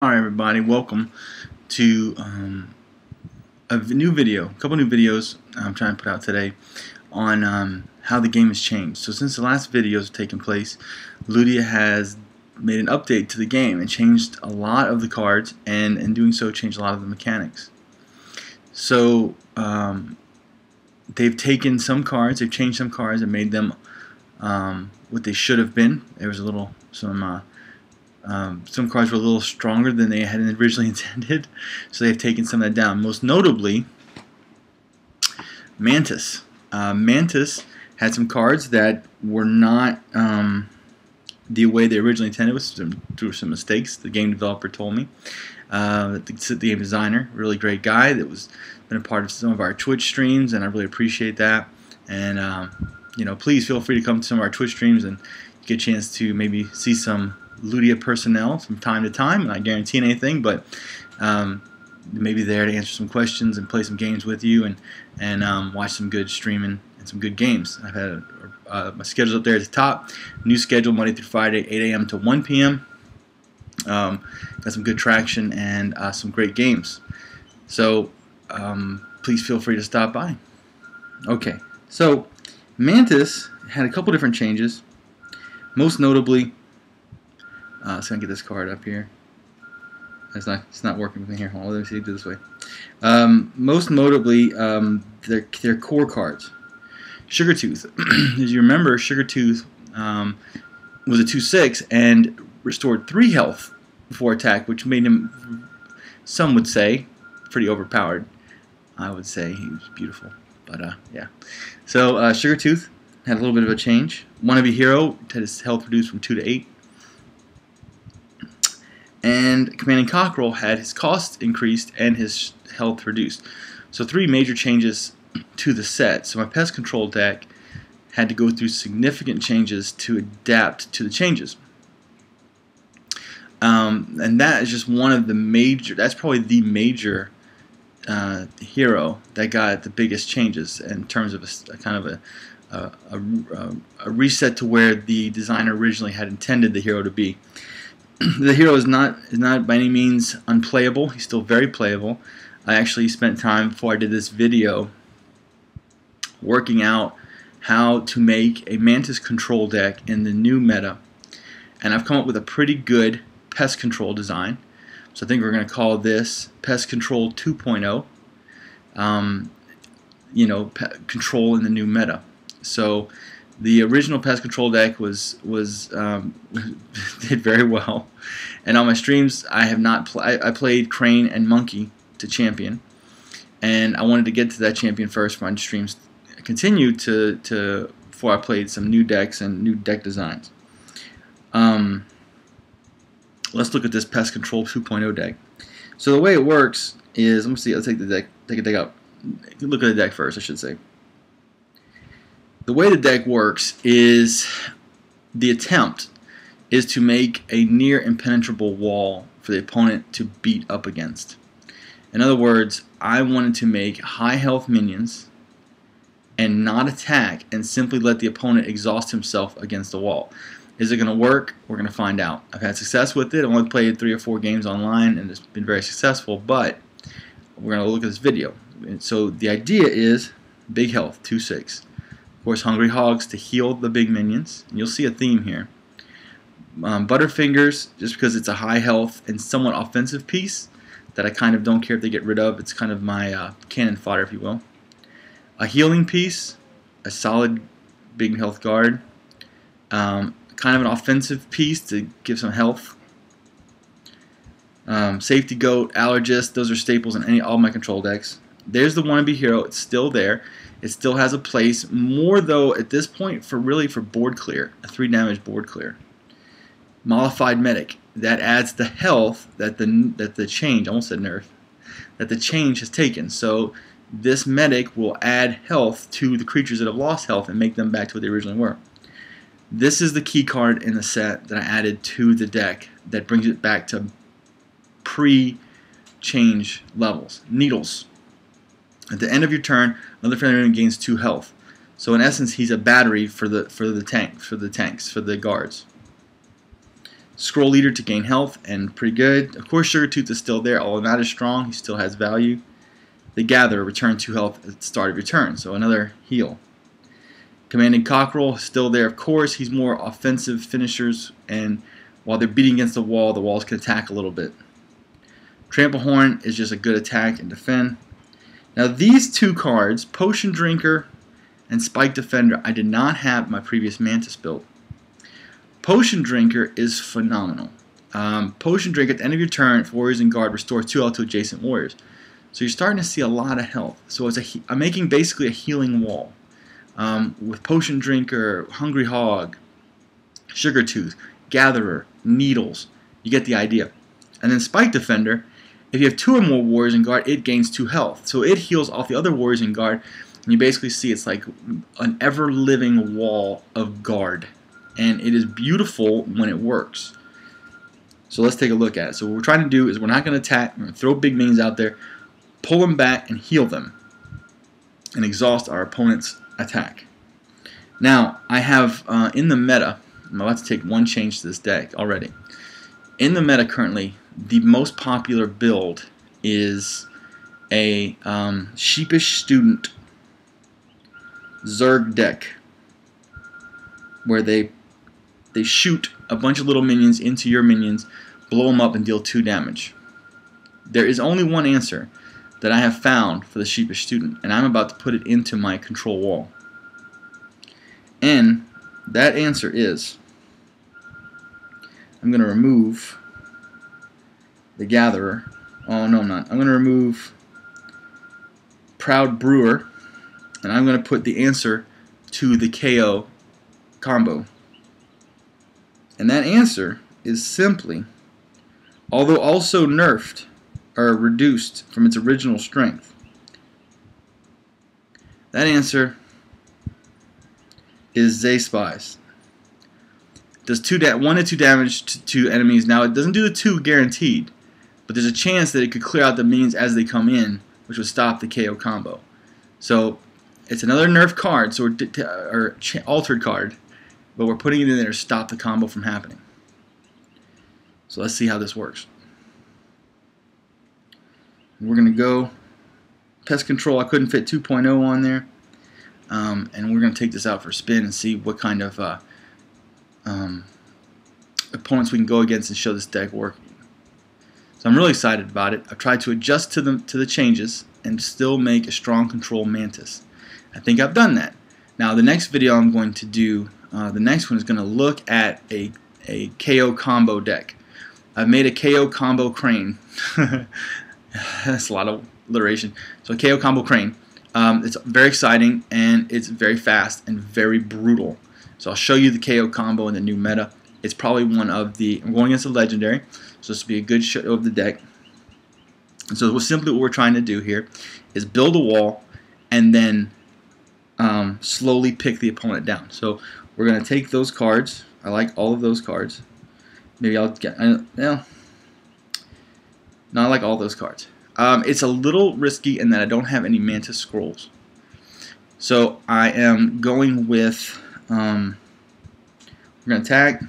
Alright everybody, welcome to a new video, a couple new videos I'm trying to put out today on how the game has changed. So since the last videos have taken place, Ludia has made an update to the game and changed a lot of the cards, and in doing so changed a lot of the mechanics. So they've taken some cards, they've changed some cards and made them what they should have been. There was some cards were a little stronger than they had originally intended, so they've taken some of that down. Most notably, Mantis. Mantis had some cards that were not the way they originally intended. Through some mistakes the game developer told me. The game designer, really great guy that was been a part of some of our Twitch streams, and I really appreciate that. And you know, please feel free to come to some of our Twitch streams and get a chance to maybe see some Ludia personnel from time to time. I'm not guaranteeing anything, but maybe there to answer some questions and play some games with you, and watch some good streaming and some good games. I've had my schedule's up there at the top. New schedule Monday through Friday, 8 a.m. to 1 p.m. Got some good traction and some great games. So please feel free to stop by. Okay, so Mantis had a couple different changes. Most notably, so I can get this card up here. It's not working with me here. Hold on, let me see. Do it this way. Most notably, their core cards. Sugartooth. As you remember, Sugartooth was a 2/6 and restored 3 health before attack, which made him, some would say, pretty overpowered. I would say he was beautiful, but yeah. So Sugartooth had a little bit of a change. Wannabe Hero had his health reduced from 2 to 8. And Commanding Cockerel had his cost increased and his health reduced. So 3 major changes to the set. So my pest control deck had to go through significant changes to adapt to the changes. And that is just one of the major, that's probably the major hero that got the biggest changes in terms of a kind of a reset to where the designer originally had intended the hero to be. The hero is not by any means unplayable. He's still very playable. I actually spent time before I did this video working out how to make a Mantis control deck in the new meta, and I've come up with a pretty good pest control design. So I think we're going to call this Pest Control 2.0. You know, control in the new meta. So the original pest control deck did very well, and on my streams I have not I played Crane and Monkey to champion, and I wanted to get to that champion first for my streams continue to before I played some new decks and new deck designs. Let's look at this Pest Control 2.0 deck. So the way it works is, let me see. Let's take the deck. Take a deck out. Look at the deck first, I should say. The way the deck works is the attempt is to make a near impenetrable wall for the opponent to beat up against. In other words, I wanted to make high health minions and not attack and simply let the opponent exhaust himself against the wall. Is it going to work? We're going to find out. I've had success with it. I've only played 3 or 4 games online and it's been very successful, but we're going to look at this video. And so the idea is big health, 2/6. Of course, Hungry Hogs to heal the big minions. And you'll see a theme here. Butterfingers, just because it's a high health and somewhat offensive piece that I kind of don't care if they get rid of. It's kind of my cannon fodder, if you will. A healing piece, a solid big health guard. Kind of an offensive piece to give some health. Safety Goat, Allergist, those are staples in all my control decks. There's the Wannabe Hero. It's still there. It still has a place, more though at this point for board clear, a 3 damage board clear. Mollified Medic, that adds the health that the change, I almost said nerf, that the change has taken. So this medic will add health to the creatures that have lost health and make them back to what they originally were. This is the key card in the set that I added to the deck that brings it back to pre-change levels. Needles. At the end of your turn, another friendly enemy gains 2 health. So in essence, he's a battery for the tanks, for the guards. Scroll Leader to gain health, and pretty good. Of course, Sugar Tooth is still there, although not as strong. He still has value. The Gatherer, return 2 health at the start of your turn, so another heal. Commanding Cockerel, still there, of course. He's more offensive finishers, and while they're beating against the walls can attack a little bit. Trample Horn is just a good attack and defend. Now these 2 cards, Potion Drinker and Spike Defender, I did not have in my previous Mantis build. Potion Drinker is phenomenal. Potion Drink at the end of your turn, if warriors in guard, restores 2 health to adjacent warriors. So you're starting to see a lot of health. So I'm making basically a healing wall. With Potion Drinker, Hungry Hog, Sugar Tooth, Gatherer, Needles. You get the idea. And then Spike Defender, if you have 2 or more warriors in guard, it gains 2 health. So it heals off the other warriors in guard. And you basically see it's like an ever-living wall of guard. And it is beautiful when it works. So let's take a look at it. So what we're trying to do is we're not going to attack. We're going to throw big minions out there, pull them back, and heal them. And exhaust our opponent's attack. Now, I have in the meta, I'm about to take one change to this deck already. In the meta currently, the most popular build is a Sheepish Student Zerg deck, where they shoot a bunch of little minions into your minions, blow them up, and deal 2 damage. There is only one answer that I have found for the Sheepish Student, and I'm about to put it into my control wall. And that answer is, I'm going to remove the Gatherer. Oh, no, I'm not. I'm going to remove Proud Brewer, and I'm going to put the answer to the KO combo. And that answer is simply, although also nerfed or reduced from its original strength, that answer is Zay Spies. Does 1 to 2 damage to enemies. Now it doesn't do the 2 guaranteed, but there's a chance that it could clear out the minions as they come in, which would stop the KO combo. So it's another nerf card, so or altered card, but we're putting it in there to stop the combo from happening. So let's see how this works. We're going to go Pest Control. I couldn't fit 2.0 on there. And we're going to take this out for a spin and see what kind of opponents we can go against and show this deck working. So I'm really excited about it. I've tried to adjust to the changes and still make a strong control Mantis. I think I've done that. Now the next video I'm going to do, the next one is going to look at a KO combo deck. I've made a KO combo Crane. That's a lot of alliteration. So a KO combo Crane. It's very exciting, and it's very fast and very brutal. So I'll show you the KO combo in the new meta. It's probably one of the, I'm going against a legendary, so this will be a good show of the deck. And so simply what we're trying to do here is build a wall and then slowly pick the opponent down. So we're going to take those cards. I like all of those cards. Maybe I'll get, no, I like all those cards. It's a little risky in that I don't have any Mantis Scrolls. So I am going with, we're going to attack.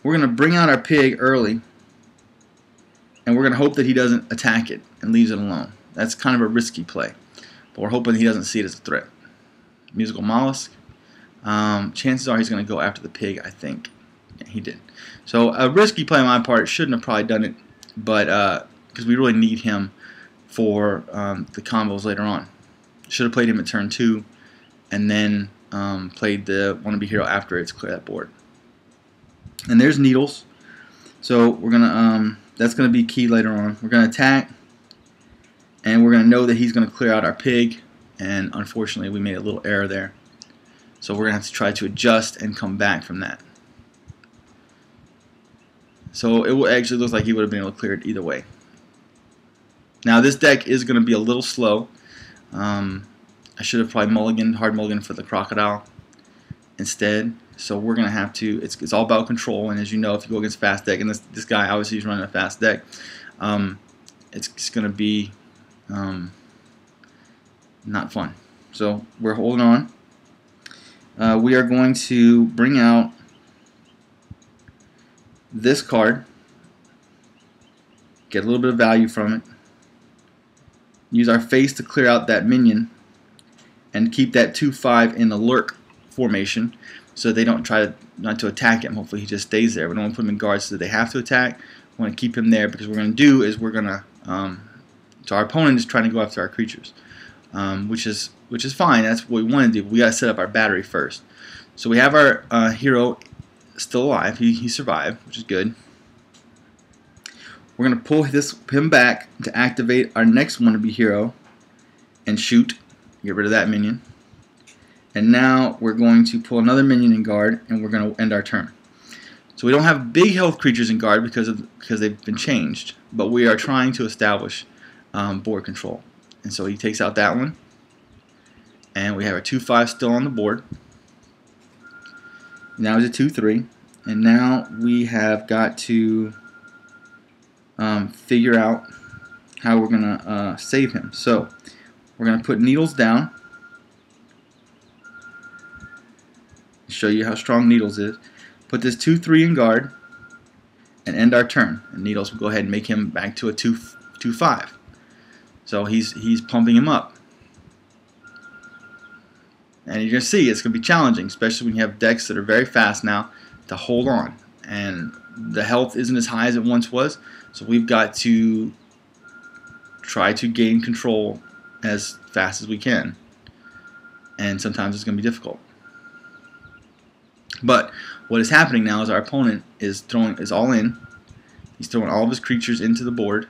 We're going to bring out our pig early, and we're going to hope that he doesn't attack it and leaves it alone. That's kind of a risky play, but we're hoping he doesn't see it as a threat. Musical Mollusk. Chances are he's going to go after the pig, I think. Yeah, he did. So a risky play on my part. Shouldn't have probably done it, but because we really need him for the combos later on. Should have played him at turn 2, and then played the wannabe hero after it to clear that board. And there's Needles. So we're gonna that's gonna be key later on. We're gonna attack, and we're gonna know that he's gonna clear out our pig. And unfortunately, we made a little error there. So we're gonna have to try to adjust and come back from that. So it actually looks like he would have been able to clear it either way. Now this deck is going to be a little slow. I should have probably hard mulliganed for the Crocodile instead. So we're going to have to, it's all about control, and as you know, if you go against fast deck, and this guy obviously is running a fast deck, it's going to be not fun. So we're holding on. We are going to bring out this card, get a little bit of value from it, use our face to clear out that minion, and keep that 2/5 in the lurk formation so they don't try not to attack him. Hopefully he just stays there. We don't want to put him in guard so that they have to attack. We want to keep him there because what we're going to do is we're going to so our opponent is trying to go after our creatures, which is fine. That's what we want to do. But we got to set up our battery first. So we have our hero still alive. He survived, which is good. We're going to pull him back to activate our next wannabe hero and shoot. Get rid of that minion. And now we're going to pull another minion in guard, and we're going to end our turn. So we don't have big health creatures in guard because they've been changed, but we are trying to establish board control. And so he takes out that one, and we have a 2/5 still on the board. Now it's a 2/3, and now we have got to figure out how we're going to save him. So we're going to put Needles down. Show you how strong Needles is. Put this 2/3 in guard and end our turn. And Needles will go ahead and make him back to a 2/5. So he's pumping him up. And you're going to see it's going to be challenging, especially when you have decks that are very fast now, to hold on. And the health isn't as high as it once was, so we've got to try to gain control as fast as we can. And sometimes it's going to be difficult. But what is happening now is our opponent is all in. He's throwing all of his creatures into the board.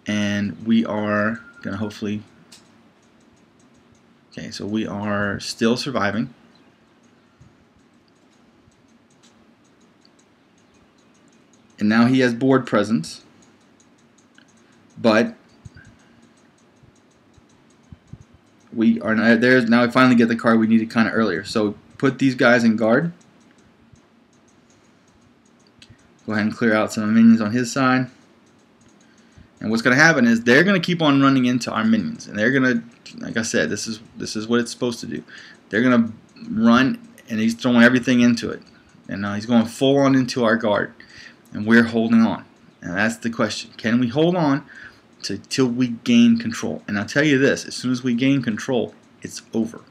And we are going to hopefully... Okay, so we are still surviving. And now he has board presence. But we are not there. Now we finally get the card we needed kind of earlier. So put these guys in guard. Go ahead and clear out some minions on his side. And what's going to happen is they're going to keep on running into our minions, and they're going to, like I said, this is what it's supposed to do. They're going to run, and he's throwing everything into it, and he's going full on into our guard, and we're holding on. And that's the question: can we hold on till we gain control? And I'll tell you this: as soon as we gain control, it's over.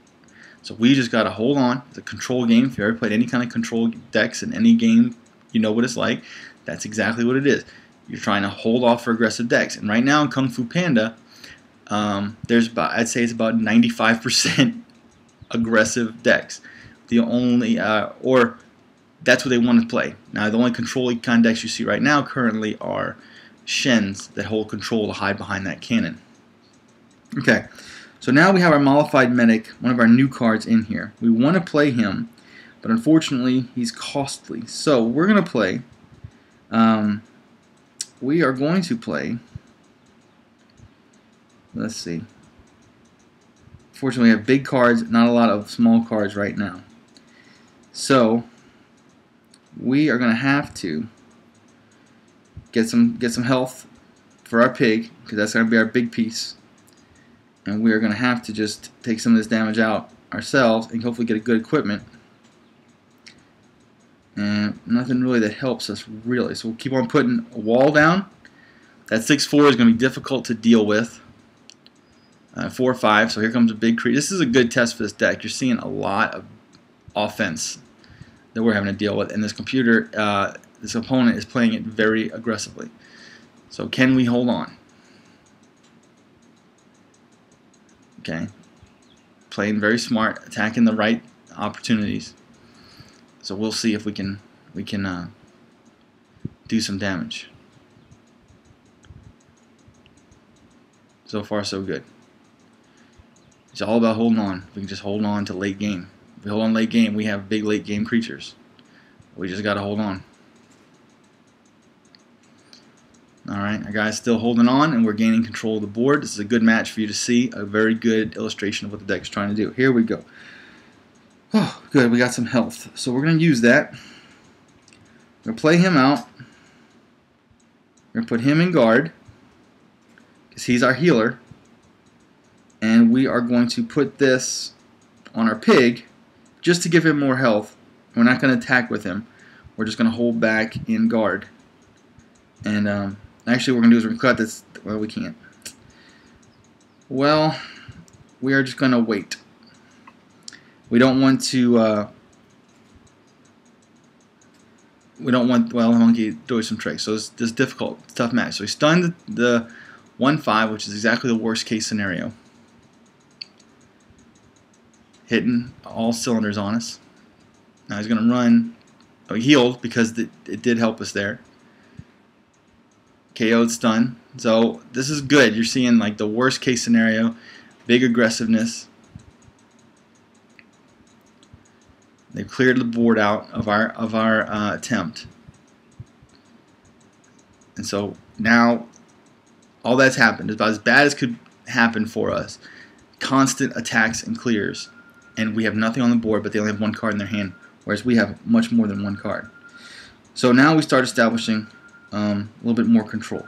So we just got to hold on. It's a control game. If you ever played any kind of control decks in any game, you know what it's like. That's exactly what it is. You're trying to hold off for aggressive decks. And right now in Kung Fu Panda, there's about, I'd say it's about 95% aggressive decks. The only, or that's what they want to play. Now the only control kind of decks you see right now currently are Shens that hold control to hide behind that cannon. Okay, so now we have our Mollified Medic, one of our new cards in here. We want to play him, but unfortunately he's costly. So we're going to play... we are going to play, let's see, fortunately we have big cards, not a lot of small cards right now. So we are going to have to get some health for our pig, because that's going to be our big piece. And we are going to have to just take some of this damage out ourselves and hopefully get a good equipment. And nothing really that helps us, really. So we'll keep on putting a wall down. That 6/4 is going to be difficult to deal with. 4/5, so here comes a big creature. This is a good test for this deck. You're seeing a lot of offense that we're having to deal with. And this computer, this opponent is playing it very aggressively. So can we hold on? Okay. Playing very smart, attacking the right opportunities. So we'll see if we can do some damage. So far, so good. It's all about holding on. If we can just hold on to late game. If we hold on late game, we have big late game creatures. We just got to hold on. Alright, our guy's still holding on, and we're gaining control of the board. This is a good match for you to see. A very good illustration of what the deck is trying to do. Here we go. Oh, good, we got some health. So we're going to use that. We're going to play him out. We're going to put him in guard, because he's our healer. And we are going to put this on our pig, just to give him more health. We're not going to attack with him. we're just going to hold back in guard. And actually, what we're going to do is we're going to cut this. Well, we can't. Well, we are just going to wait. We don't want to. We don't want. Well, the monkey doing some tricks, so it's difficult, tough match. So he stunned the 1/5, which is exactly the worst case scenario. Hitting all cylinders on us. Now he's going to run. Oh, he healed because it did help us there. KO'd, stun. So this is good. You're seeing like the worst case scenario, big aggressiveness. They've cleared the board out of our attempt, and so now all that's happened is about as bad as could happen for us. Constant attacks and clears, and we have nothing on the board, but they only have one card in their hand, whereas we have much more than one card. So now we start establishing a little bit more control.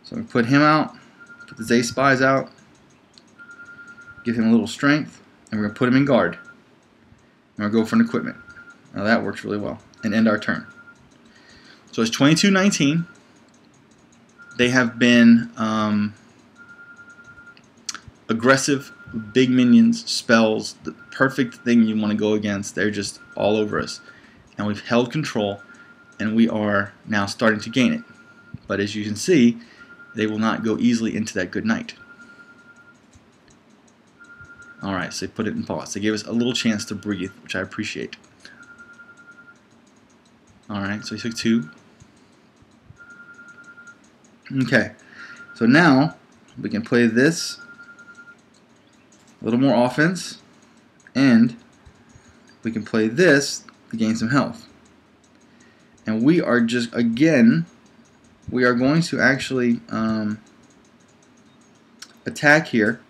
So we put him out, put the Zay Spies out, give him a little strength, and we're going to put him in guard. And we're going to go for an equipment. Now that works really well. And end our turn. So it's 22-19. They have been aggressive, big minions, spells, the perfect thing you want to go against. They're just all over us. And we've held control, and we are now starting to gain it. But as you can see, they will not go easily into that good night. Alright, so they put it in pause. They gave us a little chance to breathe, which I appreciate. Alright, so he took 2. Okay, so now we can play this, a little more offense, and we can play this to gain some health. And we are just, again, we are going to actually attack here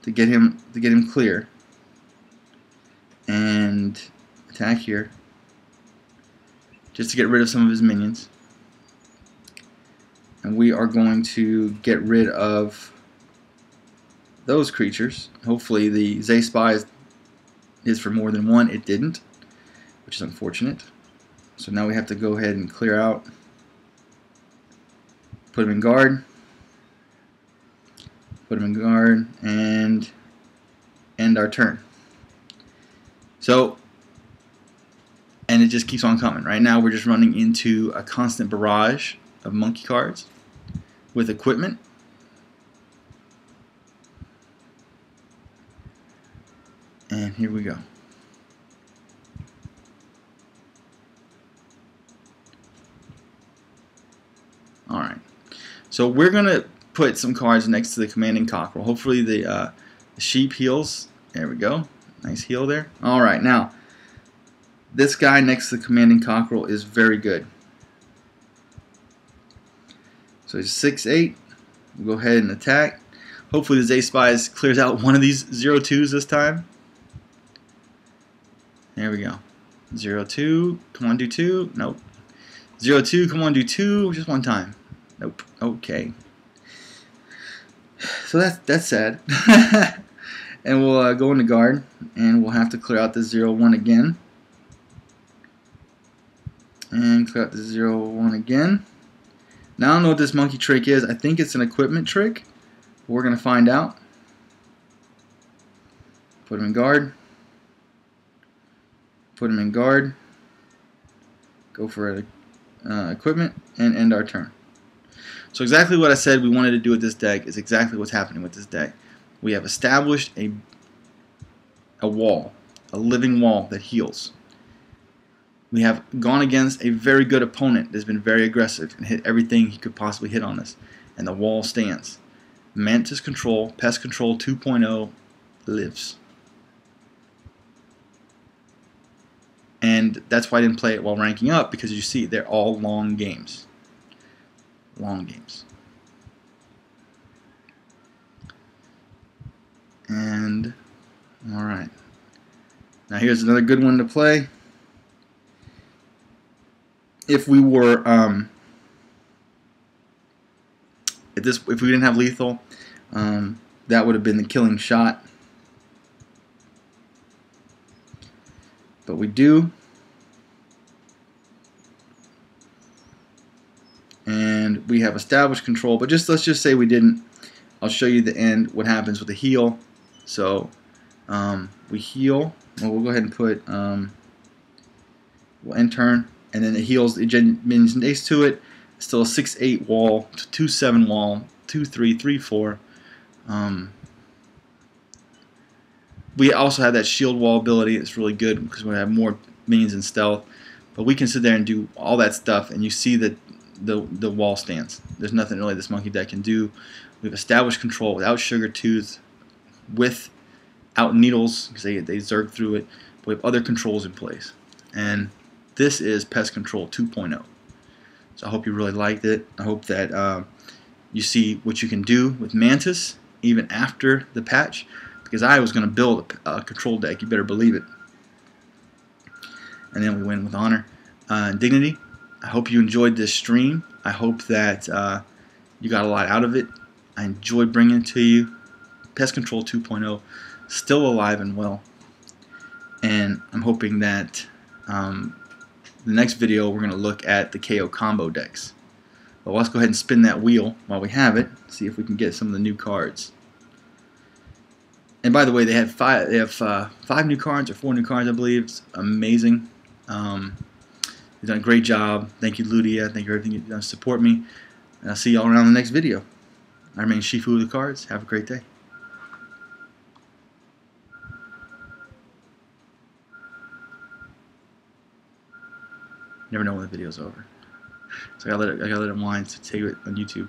to get him clear, and attack here just to get rid of some of his minions. And we are going to get rid of those creatures. Hopefully the Zay Spy is for more than one. It didn't, which is unfortunate. So now we have to go ahead and clear out, put him in guard, and end our turn. So, and it just keeps on coming. Right now we're just running into a constant barrage of monkey cards with equipment. And here we go. Alright, so we're going to put some cards next to the commanding cockerel. Hopefully the sheep heals. There we go. Nice heal there. Alright, now this guy next to the commanding cockerel is very good. So he's 6/8. We'll go ahead and attack. Hopefully the Zay Spies clears out one of these 0-2s this time. There we go. 0-2. Come on, do 2. Nope. 0-2. Come on, do 2. Just one time. Nope. Okay. So that's sad. And we'll go into guard, and we'll have to clear out the 0-1 again. And clear out the 0-1 again. Now I don't know what this monkey trick is. I think it's an equipment trick. We're going to find out. Put him in guard. Put him in guard. Go for equipment and end our turn. So exactly what I said we wanted to do with this deck is exactly what's happening with this deck. We have established a wall, a living wall that heals. We have gone against a very good opponent that's been very aggressive and hit everything he could possibly hit on us. And the wall stands. Mantis Control, Pest Control 2.0 lives. And that's why I didn't play it while ranking up, because you see they're all long games. Long games. And alright. Now here's another good one to play. If we were if we didn't have lethal, that would have been the killing shot. But we do. we have established control, but let's just say we didn't. I'll show you the end, what happens with the heal. So we heal. Well, we'll go ahead and put we'll end turn, and then it heals. It means next to it. Still a 6-8 wall, 2-7 wall, 2-3, 3-4. We also have that shield wall ability. It's really good because we have more minions in stealth. But we can sit there and do all that stuff, and you see that the wall stands. There's nothing really this monkey deck can do. We've established control without Sugar Tooth, without needles because they zerg through it. But we have other controls in place, and this is Pest Control 2.0. So I hope you really liked it. I hope that you see what you can do with Mantis even after the patch, because I was going to build a control deck, you better believe it. And then we win with honor and dignity. I hope you enjoyed this stream. I hope that you got a lot out of it. I enjoyed bringing it to you. Pest Control 2.0 still alive and well. And I'm hoping that the next video we're going to look at the KO combo decks. But let's go ahead and spin that wheel while we have it. See if we can get some of the new cards. And by the way, they have five new cards or 4 new cards, I believe. It's amazing. You've done a great job. Thank you, Ludia. Thank you for everything you've done to support me. And I'll see y'all around the next video. I remain Shifu with the cards. Have a great day. Never know when the video's over. So I gotta let it wind to take it on YouTube.